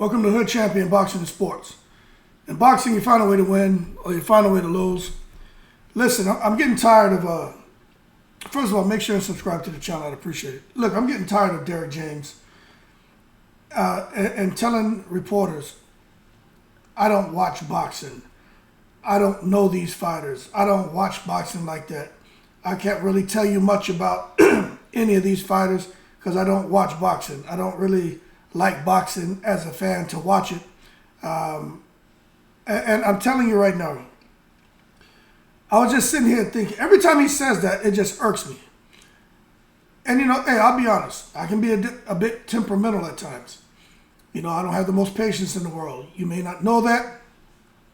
Welcome to HoodChampionBoxing and Sports. In boxing, you find a way to win or you find a way to lose. Listen, I'm getting tired of, first of all, make sure and subscribe to the channel. I'd appreciate it. Look, I'm getting tired of Derrick James and telling reporters, I don't watch boxing. I don't know these fighters. I don't watch boxing like that. I can't really tell you much about any of these fighters because I don't watch boxing. I don't really like boxing as a fan to watch it. And I'm telling you right now, I was just sitting here thinking, every time he says that, it just irks me. And, you know, hey, I'll be honest. I can be a bit temperamental at times. You know, I don't have the most patience in the world. You may not know that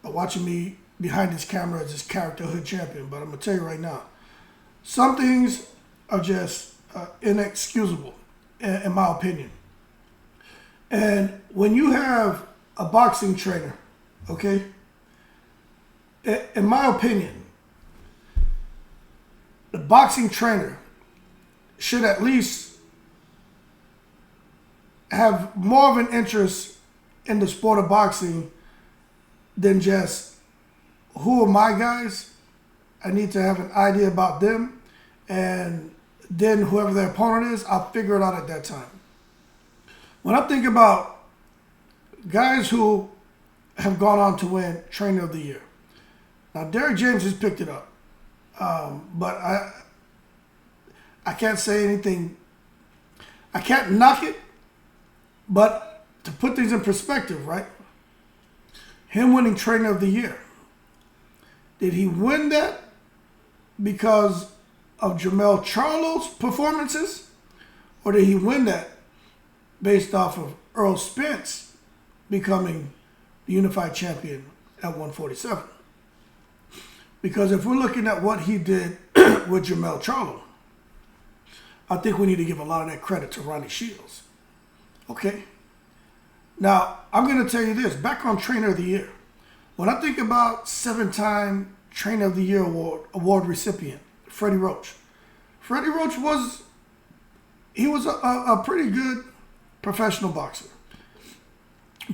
by watching me behind this camera as this character Hood Champion. But I'm going to tell you right now, some things are just inexcusable, in my opinion. And when you have a boxing trainer, okay, in my opinion, the boxing trainer should at least have more of an interest in the sport of boxing than just, who are my guys? I need to have an idea about them, and then whoever their opponent is, I'll figure it out at that time. When I think about guys who have gone on to win Trainer of the Year, now Derrick James has picked it up, but I can't say anything. I can't knock it, but to put things in perspective, right? Him winning Trainer of the Year, did he win that because of Jermell Charlo's performances, or did he win that based off of Earl Spence becoming the unified champion at 147? Because if we're looking at what he did with Jermell Charlo, I think we need to give a lot of that credit to Ronnie Shields. Okay. Now, I'm going to tell you this. Back on Trainer of the Year, when I think about 7-time Trainer of the Year award recipient, Freddie Roach. Freddie Roach was a pretty good professional boxer.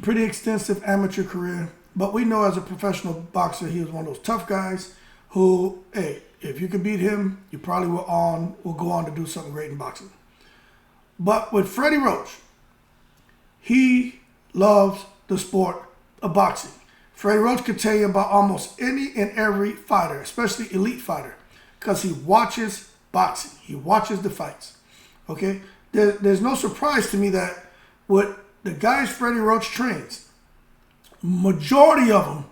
Pretty extensive amateur career. But we know as a professional boxer, he was one of those tough guys who, hey, if you could beat him, you probably will go on to do something great in boxing. But with Freddie Roach, he loves the sport of boxing. Freddie Roach could tell you about almost any and every fighter, especially elite fighter, because he watches boxing. He watches the fights. Okay? There's no surprise to me that with the guys Freddie Roach trains, majority of them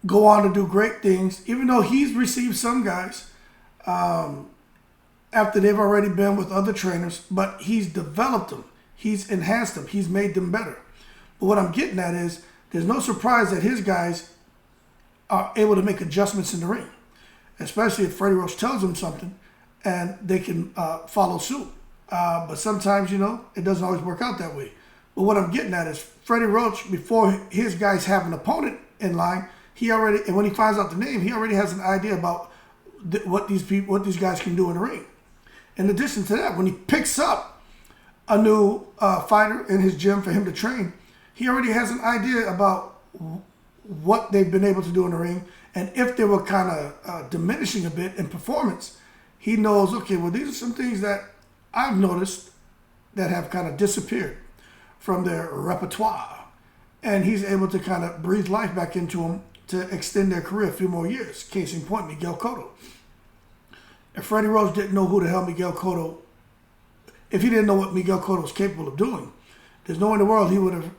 go on to do great things, even though he's received some guys after they've already been with other trainers, but he's developed them. He's enhanced them. He's made them better. But what I'm getting at is there's no surprise that his guys are able to make adjustments in the ring, especially if Freddie Roach tells them something and they can follow suit. But sometimes, you know, it doesn't always work out that way. But what I'm getting at is Freddie Roach, before his guys have an opponent in line, and when he finds out the name, he already has an idea about what these guys can do in the ring. In addition to that, when he picks up a new fighter in his gym for him to train, he already has an idea about what they've been able to do in the ring. And if they were kind of diminishing a bit in performance, he knows, okay, well, these are some things that I've noticed that have kind of disappeared from their repertoire. And he's able to kind of breathe life back into them to extend their career a few more years. Case in point, Miguel Cotto. If Freddie Roach didn't know who the hell Miguel Cotto, if he didn't know what Miguel Cotto was capable of doing, there's no way in the world he would have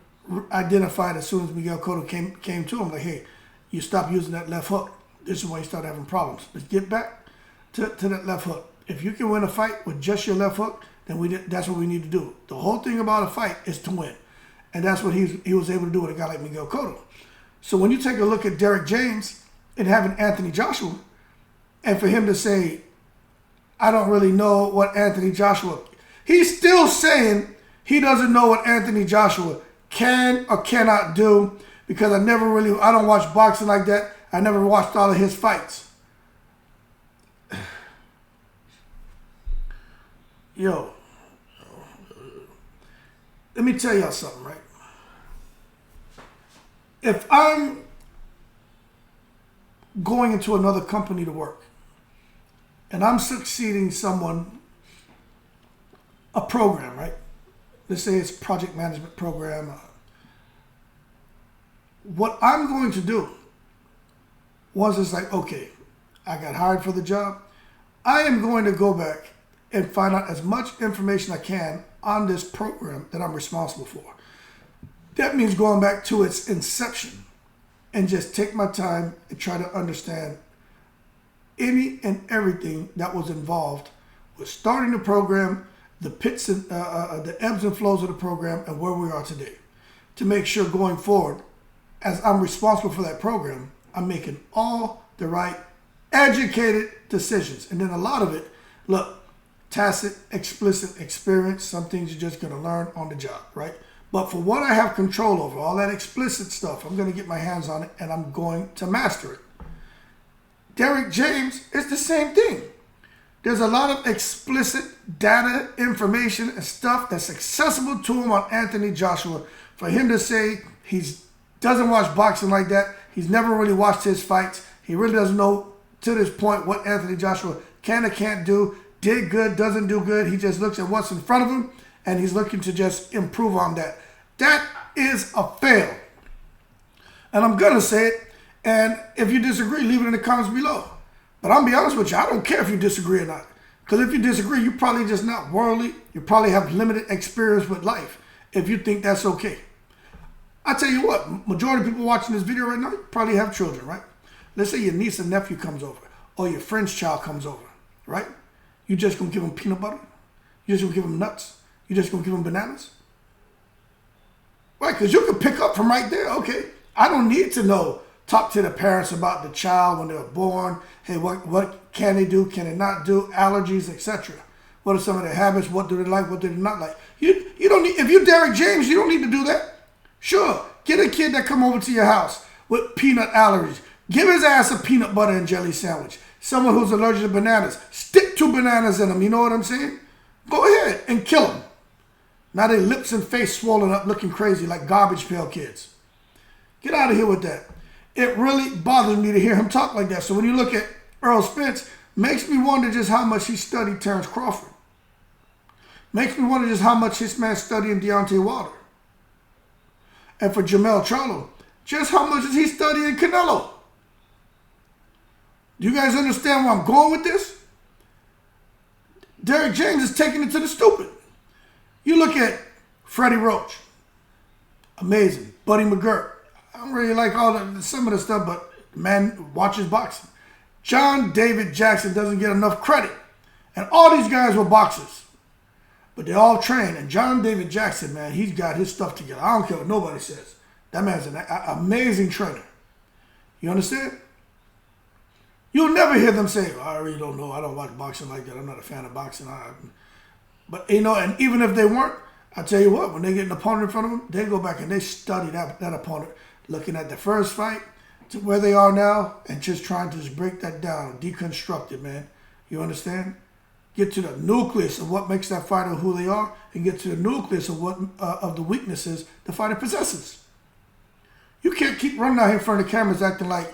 identified as soon as Miguel Cotto came to him, like, hey, you stop using that left hook. This is why you start having problems. Let's get back to that left hook. If you can win a fight with just your left hook, then that's what we need to do. The whole thing about a fight is to win. And that's what he was able to do with a guy like Miguel Cotto. So when you take a look at Derrick James and having Anthony Joshua, and for him to say, I don't really know what Anthony Joshua, he's still saying he doesn't know what Anthony Joshua can or cannot do because I don't watch boxing like that. I never watched all of his fights. Yo, let me tell y'all something, right? if I'm going into another company to work and I'm succeeding someone a program, right? Let's say it's a project management program. What I'm going to do once it's like, okay, I got hired for the job, I am going to go back and find out as much information I can on this program that I'm responsible for. That means going back to its inception and just take my time and try to understand any and everything that was involved with starting the program, the pits and the ebbs and flows of the program, and where we are today, to make sure going forward, as I'm responsible for that program, I'm making all the right educated decisions. And then a lot of it, look, tacit, explicit experience, some things you're just going to learn on the job, right? But for what I have control over, all that explicit stuff, I'm going to get my hands on it and I'm going to master it. Derrick James is the same thing. There's a lot of explicit data, information, and stuff that's accessible to him on Anthony Joshua. For him to say he doesn't watch boxing like that, he's never really watched his fights, he really doesn't know to this point what Anthony Joshua can or can't do, did good, doesn't do good, he just looks at what's in front of him and he's looking to just improve on that. That is a fail. And I'm going to say it, and if you disagree, leave it in the comments below. But I'm going to be honest with you, I don't care if you disagree or not. Because if you disagree, you're probably just not worldly. You probably have limited experience with life if you think that's okay. I tell you what, majority of people watching this video right now probably have children, right? Let's say your niece and nephew comes over, or your friend's child comes over, right? You just going to give them peanut butter? You just going to give them nuts? You just going to give them bananas? Right, because you can pick up from right there. Okay, I don't need to know. Talk to the parents about the child when they were born. Hey, what can they do? Can they not do? Allergies, etc. What are some of their habits? What do they like? What do they not like? You don't need. If you're Derrick James, you don't need to do that. Sure, get a kid that come over to your house with peanut allergies. Give his ass a peanut butter and jelly sandwich. Someone who's allergic to bananas, stick 2 bananas in them. You know what I'm saying? Go ahead and kill them. Now their lips and face swollen up looking crazy like garbage pail kids. Get out of here with that. It really bothers me to hear him talk like that. So when you look at Earl Spence, makes me wonder just how much he studied Terrence Crawford. Makes me wonder just how much this man studying Deontay Wilder. And for Jermell Charlo, just how much is he studying Canelo? Do you guys understand where I'm going with this? Derrick James is taking it to the stupid. You look at Freddie Roach, amazing. Buddy McGirt, I don't really like some of the stuff, but man watches boxing. John David Jackson doesn't get enough credit. And all these guys were boxers. But they all train. And John David Jackson, man, he's got his stuff together. I don't care what nobody says. That man's an amazing trainer. You understand? You'll never hear them say, I really don't know. I don't watch boxing like that. I'm not a fan of boxing. But, you know, and even if they weren't, I tell you what, when they get an opponent in front of them, they go back and they study that opponent, looking at the first fight to where they are now and just trying to just break that down, deconstruct it, man. You understand? Get to the nucleus of what makes that fighter who they are and get to the nucleus of what of the weaknesses the fighter possesses. You can't keep running out here in front of the cameras acting like,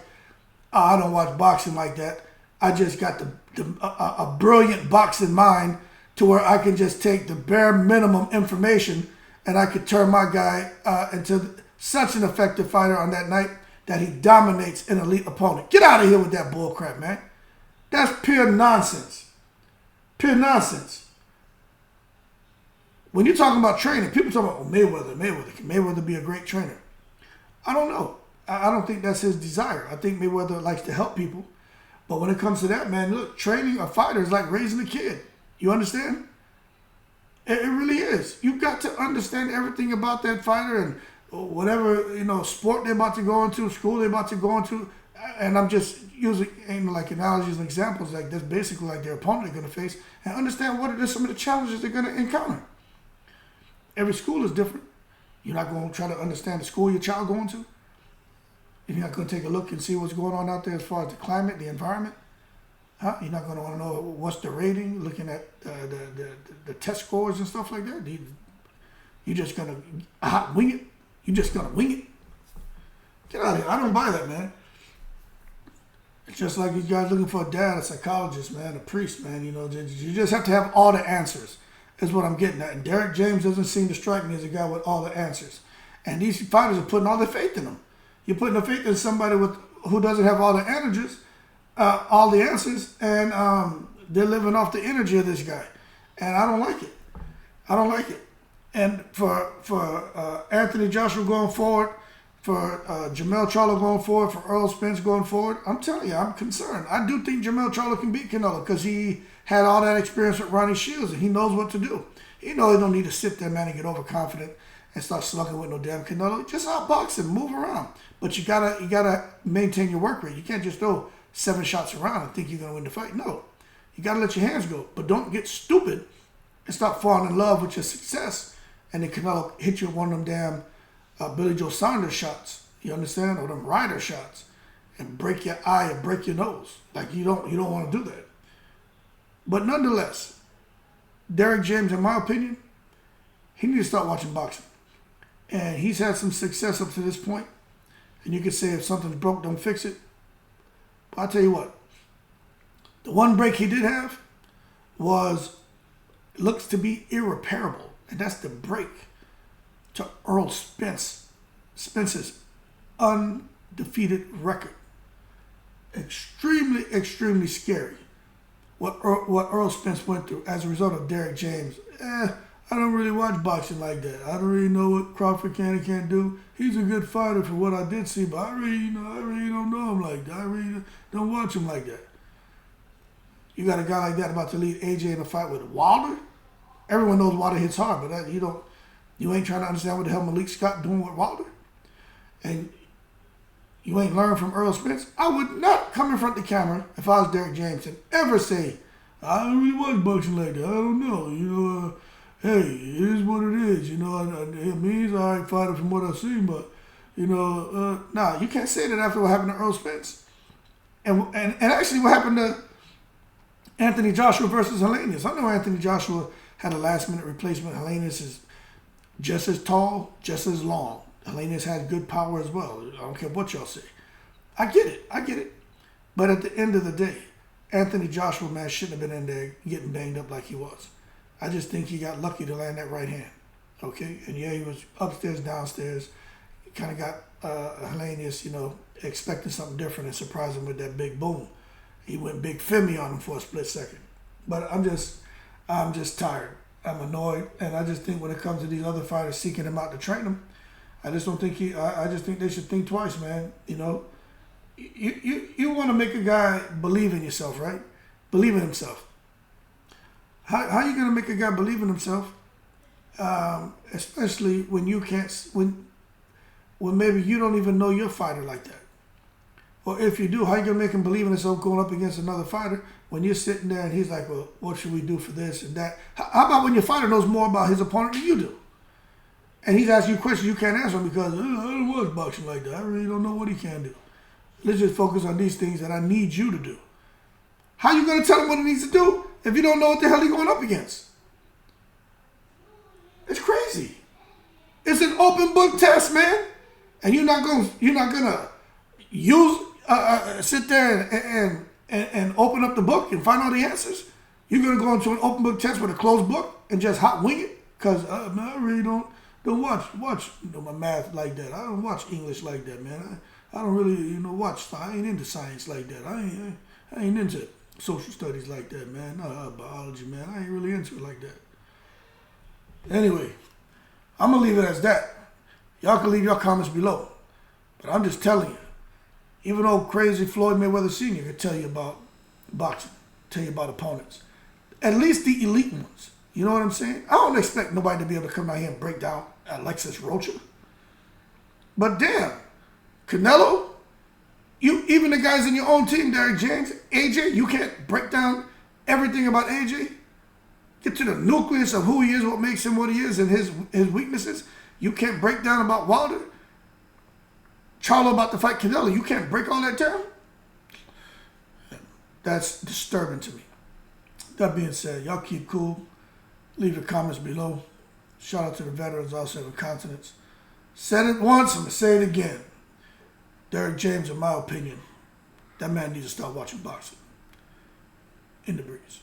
oh, I don't watch boxing like that. I just got a brilliant boxing mind to where I can just take the bare minimum information and I could turn my guy into such an effective fighter on that night that he dominates an elite opponent. Get out of here with that bullcrap, man. That's pure nonsense. Pure nonsense. When you're talking about training, people talk about, oh, Mayweather. Can Mayweather be a great trainer? I don't know. I don't think that's his desire. I think Mayweather likes to help people. But when it comes to that, man, look, training a fighter is like raising a kid. You understand? It really is. You've got to understand everything about that fighter and whatever, you know, sport they're about to go into, school they're about to go into. And I'm just using like analogies and examples like that's basically like their opponent they're going to face and understand what are some of the challenges they're going to encounter. Every school is different. You're not going to try to understand the school your child going to. You're not going to take a look and see what's going on out there as far as the climate, the environment. Huh? You're not going to want to know what's the rating, looking at the test scores and stuff like that. You're just going to wing it. You're just going to wing it. Get out of here. I don't buy that, man. It's just like you guys looking for a dad, a psychologist, man, a priest, man. You know, you just have to have all the answers, is what I'm getting at. And Derrick James doesn't seem to strike me as a guy with all the answers. And these fighters are putting all their faith in him. You're putting the faith in somebody who doesn't have all the all the answers, and they're living off the energy of this guy. And I don't like it. I don't like it. And for Anthony Joshua going forward, for Jermell Charlo going forward, for Earl Spence going forward, I'm telling you, I'm concerned. I do think Jermell Charlo can beat Canelo because he had all that experience with Ronnie Shields and he knows what to do. He knows he don't need to sit there, man, and get overconfident and start slugging with no damn Canelo. Just outbox him, move around. But you gotta maintain your work rate. You can't just throw 7 shots around and think you're gonna win the fight. No, you gotta let your hands go. But don't get stupid and start falling in love with your success. And then Canelo hit you with one of them damn Billy Joe Saunders shots. You understand? Or them Ryder shots, and break your eye or break your nose. Like you don't want to do that. But nonetheless, Derrick James, in my opinion, he needs to start watching boxing. And he's had some success up to this point. And you could say if something's broke, don't fix it. But I'll tell you what, the one break he did have looks to be irreparable. And that's the break to Earl Spence's undefeated record. Extremely, extremely scary what Earl Spence went through as a result of Derrick James. I don't really watch boxing like that. I don't really know what Crawford can and can't do. He's a good fighter for what I did see, but I really don't know him like that. I really don't watch him like that. You got a guy like that about to lead AJ in a fight with Wilder? Everyone knows Wilder hits hard, but you ain't trying to understand what the hell Malik Scott doing with Wilder? And you ain't learned from Earl Spence? I would not come in front of the camera if I was Derrick James and ever say, I don't really watch boxing like that. I don't know. Hey, it is what it is. He's an alright fighter from what I've seen, but, nah, you can't say that after what happened to Earl Spence. And actually what happened to Anthony Joshua versus Helenius. I know Anthony Joshua had a last-minute replacement. Helenius is just as tall, just as long. Helenius has good power as well. I don't care what y'all say. I get it. But at the end of the day, Anthony Joshua, man, shouldn't have been in there getting banged up like he was. I just think he got lucky to land that right hand. Okay? And yeah, he was upstairs, downstairs. He kind of got Helenius, expecting something different and surprised him with that big boom. He went big Femi on him for a split second. But I'm just tired. I'm annoyed. And I just think when it comes to these other fighters seeking him out to train him, I just don't think I just think they should think twice, man. You want to make a guy believe in yourself, right? Believe in himself. How you gonna make a guy believe in himself, especially when you can't, when maybe you don't even know your fighter like that, or if you do, how you gonna make him believe in himself going up against another fighter when you're sitting there and he's like, well, what should we do for this and that? How about when your fighter knows more about his opponent than you do, and he's asking you questions you can't answer him because I don't watch boxing like that. I really don't know what he can do. Let's just focus on these things that I need you to do. How you gonna tell him what he needs to do if you don't know what the hell he's going up against? It's crazy. It's an open book test, man. And you're not gonna use sit there and open up the book and find all the answers. You're gonna go into an open book test with a closed book and just hot wing it? Cause man, I really don't watch my math like that. I don't watch English like that, man. I don't really watch. I ain't into science like that. I ain't into social studies like that, man. Biology, man. I ain't really into it like that. Anyway, I'm going to leave it as that. Y'all can leave your comments below. But I'm just telling you, even though crazy Floyd Mayweather Sr. can tell you about boxing, tell you about opponents, at least the elite ones. You know what I'm saying? I don't expect nobody to be able to come out here and break down Alexis Rocha. But damn, Canelo, even the guys in your own team, Derrick James, AJ, you can't break down everything about AJ. Get to the nucleus of who he is, what makes him what he is, and his weaknesses. You can't break down about Wilder. Charlo about to fight Canelo. You can't break all that down. That's disturbing to me. That being said, y'all keep cool. Leave your comments below. Shout out to the veterans, all 7 continents. Said it once, I'm going to say it again. Derrick James, in my opinion, that man needs to start watching boxing. In the breeze.